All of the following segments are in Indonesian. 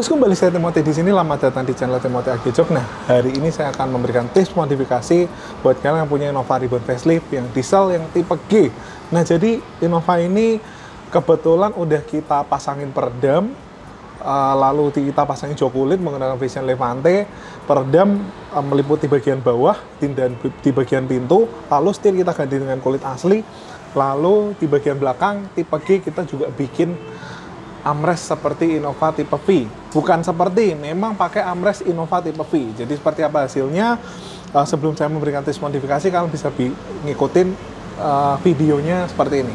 Bos, kembali saya Timothy di sini. Selamat datang di channel Timothy Agijok. Nah, hari ini saya akan memberikan tips modifikasi buat kalian yang punya Innova Reborn facelift yang diesel yang tipe G. Nah, jadi Innova ini kebetulan udah kita pasangin peredam, lalu kita pasangin jok kulit menggunakan Vision Levante. Peredam meliputi bagian bawah dan di bagian pintu, lalu setir kita ganti dengan kulit asli. Lalu di bagian belakang tipe G kita juga bikin armrest seperti Innova tipe V. Bukan seperti, memang pakai armrest Innova tipe V. Jadi seperti apa hasilnya? Sebelum saya memberikan tips modifikasi, kalian bisa ngikutin videonya seperti ini.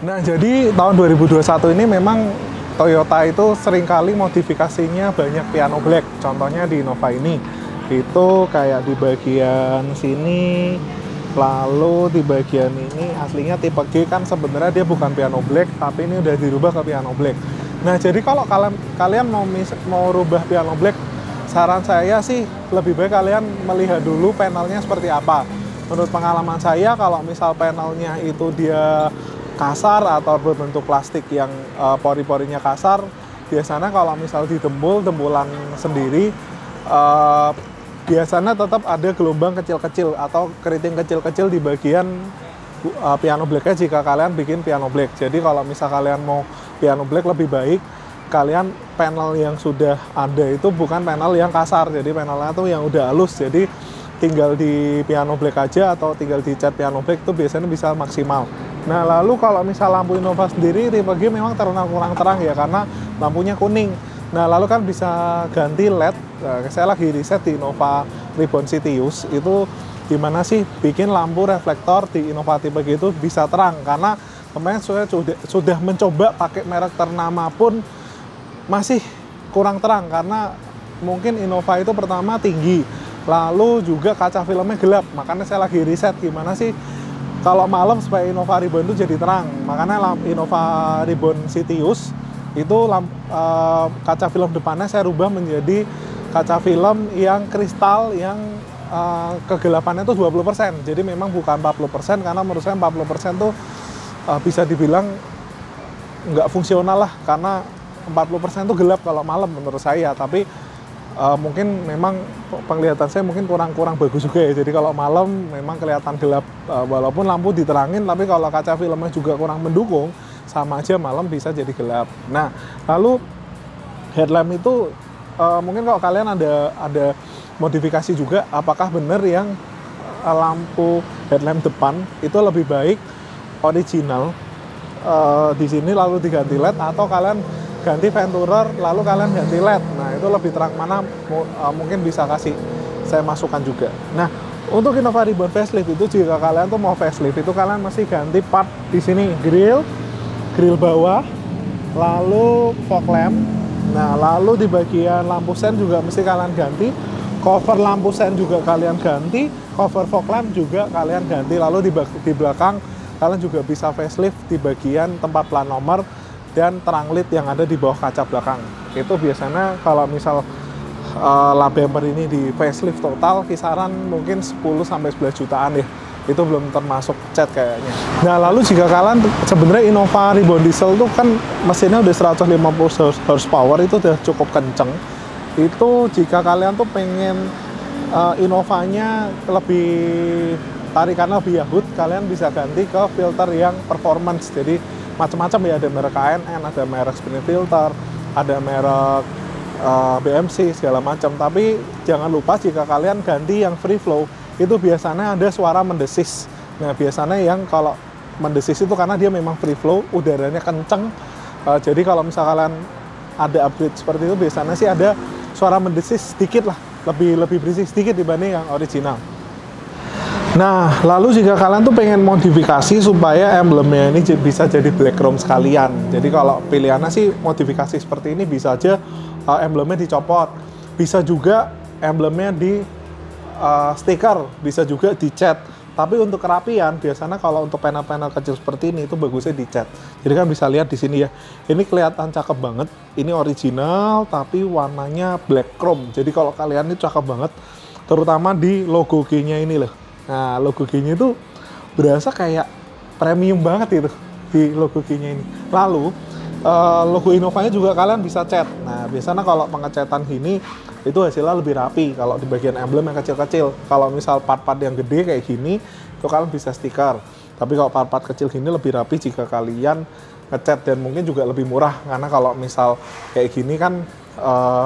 Nah, jadi tahun 2021 ini memang Toyota itu seringkali modifikasinya banyak piano black. Contohnya di Innova ini, itu kayak di bagian sini, lalu di bagian ini aslinya tipe G kan sebenarnya dia bukan piano black, tapi ini udah dirubah ke piano black. Nah, jadi kalau kalian mau rubah piano black, saran saya sih lebih baik kalian melihat dulu panelnya seperti apa. Menurut pengalaman saya, kalau misal panelnya itu dia kasar atau berbentuk plastik yang pori-porinya kasar, biasanya kalau misal dembulan sendiri, biasanya tetap ada gelombang kecil-kecil atau keriting kecil-kecil di bagian piano blacknya jika kalian bikin piano black. Jadi kalau misal kalian mau piano black, lebih baik kalian panel yang sudah ada itu bukan panel yang kasar, jadi panelnya tuh yang udah halus. Jadi tinggal di piano black aja atau tinggal di cat piano black itu biasanya bisa maksimal. Nah, lalu kalau misal lampu Innova sendiri tipe G memang terkenal kurang terang ya, karena lampunya kuning. Nah, lalu kan bisa ganti LED. Nah, saya lagi riset di Innova Ribbon Citius, itu gimana sih bikin lampu reflektor di Innova tipe G itu bisa terang. Karena kemarin saya sudah mencoba pakai merek ternama pun masih kurang terang, karena mungkin Innova itu pertama tinggi, lalu juga kaca filmnya gelap. Makanya saya lagi riset gimana sih kalau malam supaya Innova Ribbon itu jadi terang. Makanya Innova Ribbon Citius itu kaca film depannya saya rubah menjadi kaca film yang kristal yang kegelapannya itu 20%. Jadi memang bukan 40%, karena menurut saya 40% tuh bisa dibilang nggak fungsional lah, karena 40% itu gelap kalau malam menurut saya. Tapi mungkin memang penglihatan saya mungkin kurang bagus juga ya. Jadi kalau malam memang kelihatan gelap, walaupun lampu diterangin, tapi kalau kaca filmnya juga kurang mendukung, sama aja malam bisa jadi gelap. Nah, lalu headlamp itu mungkin kalau kalian ada modifikasi juga, apakah benar yang lampu headlamp depan itu lebih baik original di sini lalu diganti LED, atau kalian ganti Venturer lalu kalian ganti LED? Nah, itu lebih terang mana, mungkin bisa kasih saya masukan juga. Nah, untuk Innova Ribbon facelift itu, jika kalian tuh mau facelift itu kalian mesti ganti part di sini, grill bawah, lalu fog lamp. Nah, lalu di bagian lampu sen juga mesti kalian ganti, cover lampu sen juga kalian ganti, cover fog lamp juga kalian ganti. Lalu di belakang kalian juga bisa facelift di bagian tempat plat nomor dan terang led yang ada di bawah kaca belakang. Itu biasanya kalau misal lap bumper ini di facelift total kisaran mungkin 10-11 jutaan ya. Itu belum termasuk cat kayaknya. Nah, lalu jika kalian sebenarnya Innova Ribbon Diesel tuh kan mesinnya udah 150 horsepower, itu udah cukup kenceng. Itu jika kalian tuh pengen Innovanya lebih tarikannya lebih yahut, kalian bisa ganti ke filter yang performance. Jadi macam-macam ya, ada merek KNN, ada merek spin filter, ada merek BMC segala macam. Tapi jangan lupa jika kalian ganti yang free flow, itu biasanya ada suara mendesis. Nah, biasanya yang kalau mendesis itu karena dia memang free flow, udaranya kenceng. Jadi kalau misal kalian ada upgrade seperti itu, biasanya sih ada suara mendesis sedikit lah, lebih berisik sedikit dibanding yang original. Nah, lalu jika kalian tuh pengen modifikasi supaya emblemnya ini bisa jadi black chrome sekalian. Jadi kalau pilihannya sih modifikasi seperti ini, bisa aja emblemnya dicopot. Bisa juga emblemnya di stiker, bisa juga dicat. Tapi untuk kerapian, biasanya kalau untuk panel-panel kecil seperti ini itu bagusnya dicat. Jadi kan bisa lihat di sini ya. Ini kelihatan cakep banget. Ini original tapi warnanya black chrome. Jadi kalau kalian ini cakep banget, terutama di logo G-nya ini loh. Nah, logo G-nya itu berasa kayak premium banget itu di logo G-nya ini. Lalu logo Innovanya juga kalian bisa cat. Nah, biasanya kalau pengecatan gini itu hasilnya lebih rapi kalau di bagian emblem yang kecil-kecil. Kalau misal part-part yang gede kayak gini, itu kalian bisa stiker. Tapi kalau part-part kecil gini lebih rapi jika kalian ngecat, dan mungkin juga lebih murah. Karena kalau misal kayak gini kan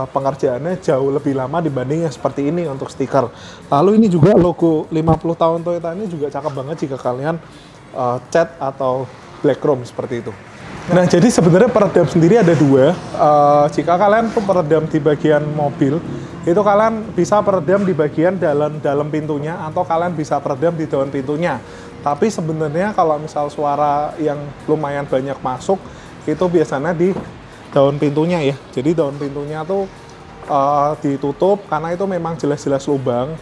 pengerjaannya jauh lebih lama dibanding yang seperti ini untuk stiker. Lalu ini juga logo 50 tahun Toyota ini juga cakep banget jika kalian cat atau black chrome seperti itu. Nah, jadi sebenarnya peredam sendiri ada dua. Jika kalian tuh peredam di bagian mobil, itu kalian bisa peredam di bagian dalam pintunya, atau kalian bisa peredam di daun pintunya. Tapi sebenarnya kalau misal suara yang lumayan banyak masuk, itu biasanya di daun pintunya ya. Jadi daun pintunya tuh ditutup, karena itu memang jelas-jelas lubang.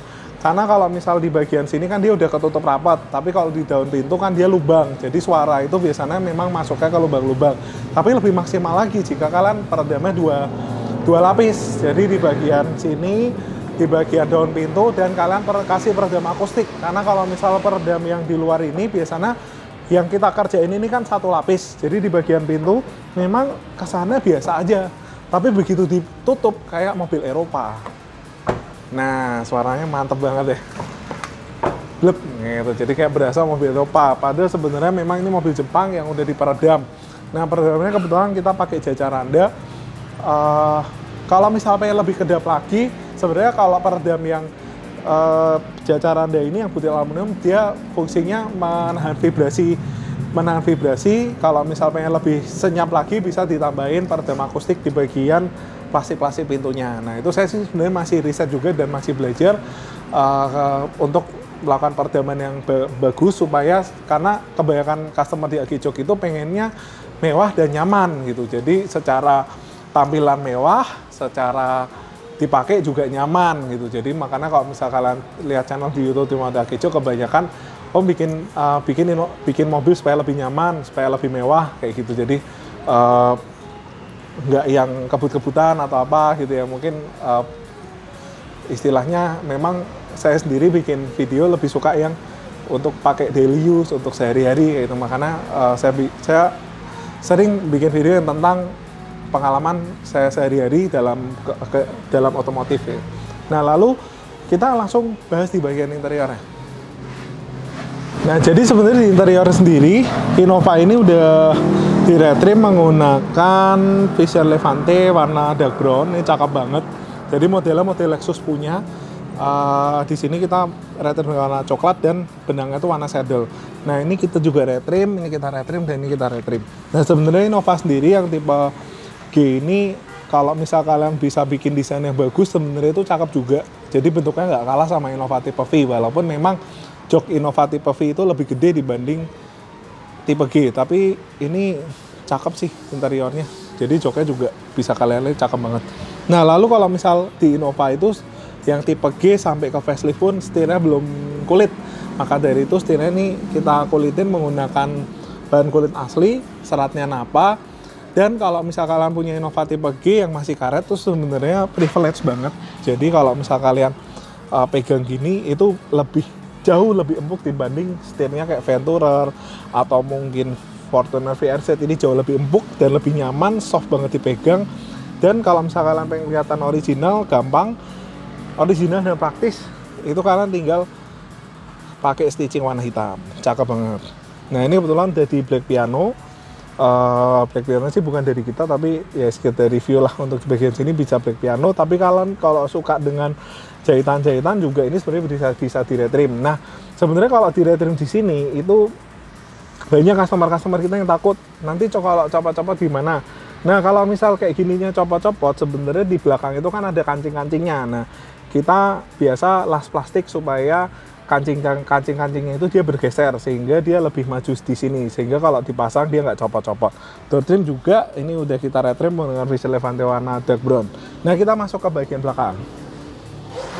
Karena kalau misal di bagian sini kan dia udah ketutup rapat, tapi kalau di daun pintu kan dia lubang. Jadi suara itu biasanya memang masuknya ke lubang-lubang. Tapi lebih maksimal lagi jika kalian peredamnya dua lapis. Jadi di bagian sini, di bagian daun pintu, dan kalian kasih peredam akustik. Karena kalau misal peredam yang di luar ini biasanya yang kita kerjain ini kan satu lapis. Jadi di bagian pintu memang kesannya biasa aja. Tapi begitu ditutup kayak mobil Eropa. Nah, suaranya mantep banget ya. Blep, gitu. Jadi kayak berasa mobil Eropa. Padahal sebenarnya memang ini mobil Jepang yang udah diperedam. Nah, peredamnya kebetulan kita pakai Jacaranda. Kalau misalnya lebih kedap lagi, sebenarnya kalau peredam yang Jacaranda ini yang butil aluminium, dia fungsinya menahan vibrasi. Kalau misalnya lebih senyap lagi, bisa ditambahin peredam akustik di bagian plastik-plastik pintunya. Nah itu saya sih sebenarnya masih riset juga dan masih belajar untuk melakukan peredaman yang bagus supaya, karena kebanyakan customer di Agijok itu pengennya mewah dan nyaman gitu. Jadi secara tampilan mewah, secara dipakai juga nyaman gitu. Jadi makanya kalau misalnya kalian lihat channel di YouTube Timothy Agijok, kebanyakan bikin mobil supaya lebih nyaman, supaya lebih mewah kayak gitu. Jadi nggak yang kebut-kebutan atau apa gitu ya. Mungkin istilahnya memang saya sendiri bikin video lebih suka yang untuk pakai daily use, untuk sehari-hari gitu. Makanya saya sering bikin video yang tentang pengalaman saya sehari-hari dalam otomotif ya. Nah lalu kita langsung bahas di bagian interiornya. Nah, jadi sebenarnya di interior sendiri, Innova ini udah di-retrim menggunakan Fisher Levante warna dark brown. Ini cakep banget. Jadi modelnya model Lexus punya. Di sini kita retrim warna coklat dan benangnya itu warna saddle. Nah, ini kita juga retrim, ini kita retrim, dan ini kita retrim. Nah, sebenarnya Innova sendiri yang tipe G ini, kalau misal kalian bisa bikin desain yang bagus, sebenarnya itu cakep juga. Jadi bentuknya nggak kalah sama Innova tipe V, walaupun memang jok Innova tipe V itu lebih gede dibanding tipe G, tapi ini cakep sih interiornya. Jadi joknya juga bisa kalian lihat cakep banget. Nah lalu kalau misal di Innova itu yang tipe G sampai ke facelift pun setirnya belum kulit, maka dari itu setirnya ini kita kulitin menggunakan bahan kulit asli, seratnya Napa. Dan kalau misal kalian punya Innova tipe G yang masih karet, tuh sebenarnya privilege banget. Jadi kalau misal kalian pegang gini itu jauh lebih empuk dibanding setirnya kayak Venturer atau mungkin Fortuner VRZ. Ini jauh lebih empuk dan lebih nyaman, soft banget dipegang. Dan kalau misalnya kalian pengen kelihatan original, gampang, original dan praktis, itu kalian tinggal pakai stitching warna hitam, cakep banget. Nah ini kebetulan udah di Black Piano. Black Piano sih bukan dari kita, tapi ya sekedar review lah untuk bagian sini bisa Black Piano. Tapi kalian kalau suka dengan jahitan-jahitan juga ini sebenarnya bisa di-retrim. Nah, sebenarnya kalau di-retrim di sini itu banyak customer kita yang takut nanti kalau copot-copot gimana. Nah, kalau misal kayak gininya copot-copot, sebenarnya di belakang itu kan ada kancing-kancingnya. Nah, kita biasa las plastik supaya kancing-kancingnya itu dia bergeser sehingga dia lebih maju di sini, sehingga kalau dipasang dia nggak copot-copot. Door trim juga ini udah kita retrim dengan Fisher Levante warna dark brown. Nah, kita masuk ke bagian belakang.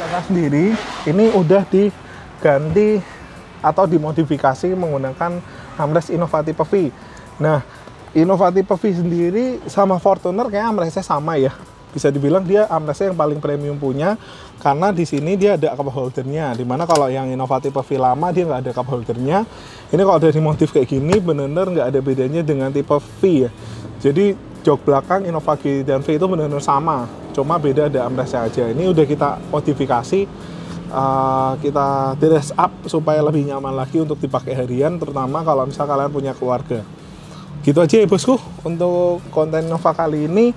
Belakang sendiri ini udah diganti atau dimodifikasi menggunakan armrest Innova tipe V. Nah, Innova tipe V sendiri sama Fortuner kayak armrestnya sama ya. Bisa dibilang dia armrestnya yang paling premium punya, karena di sini dia ada cup holdernya. Dimana kalau yang Innova tipe V lama dia nggak ada cup holdernya. Ini kalau dari motif kayak gini bener-bener nggak ada bedanya dengan tipe V ya. Jadi jok belakang Innova G dan V itu benar-benar sama, cuma beda ada armrestnya aja. Ini udah kita modifikasi, kita dress up supaya lebih nyaman lagi untuk dipakai harian, terutama kalau misal kalian punya keluarga. Gitu aja ya bosku untuk konten Innova kali ini.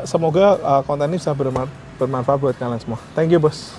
Semoga konten ini bisa bermanfaat buat kalian semua. Thank you bos.